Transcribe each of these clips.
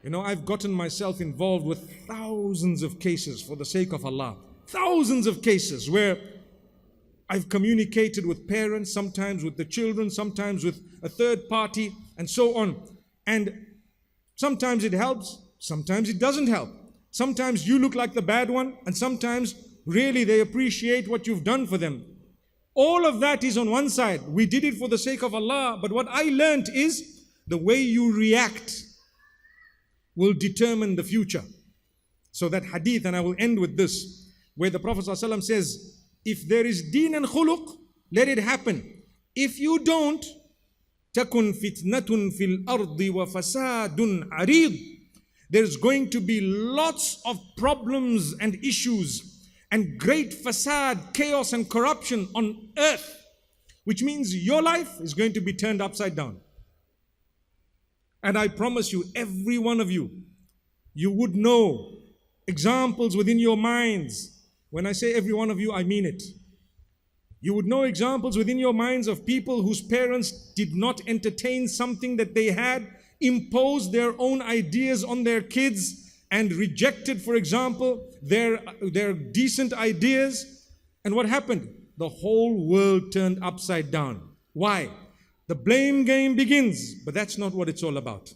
You know, I've gotten myself involved with thousands of cases for the sake of Allah. Thousands of cases where I've communicated with parents, sometimes with the children, sometimes with a third party, and so on. And sometimes it helps, sometimes it doesn't help. Sometimes you look like the bad one, and sometimes really they appreciate what you've done for them. All of that is on one side. We did it for the sake of Allah, but what I learned is the way you react will determine the future. So that hadith, and I will end with this, where the Prophet ﷺ says, if there is deen and khuluq, let it happen. If you don't, تَكُنْ فِتْنَةٌ فِي الْأَرْضِ وَفَسَادٌ عَرِيضٌ. There's going to be lots of problems and issues and great fasad, chaos and corruption on earth, which means your life is going to be turned upside down. And I promise you, every one of you, you would know examples within your minds. When I say every one of you, I mean it. You would know examples within your minds of people whose parents did not entertain something that they had, imposed their own ideas on their kids, and rejected, for example, their decent ideas. And what happened? The whole world turned upside down. Why? The blame game begins, but that's not what it's all about.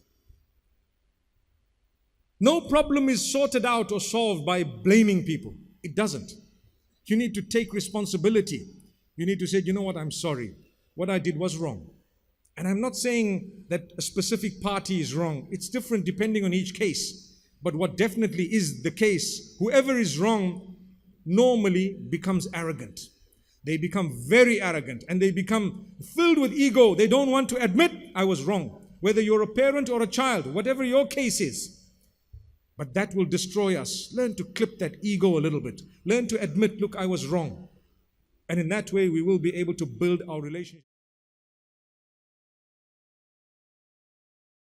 No problem is sorted out or solved by blaming people. It doesn't. You need to take responsibility. You need to say, you know what, I'm sorry. What I did was wrong. And I'm not saying that a specific party is wrong. It's different depending on each case. But what definitely is the case, whoever is wrong normally becomes arrogant. They become very arrogant and they become filled with ego. They don't want to admit, I was wrong. Whether you're a parent or a child, whatever your case is. But that will destroy us. Learn to clip that ego a little bit. Learn to admit, look, I was wrong. And in that way, we will be able to build our relationship.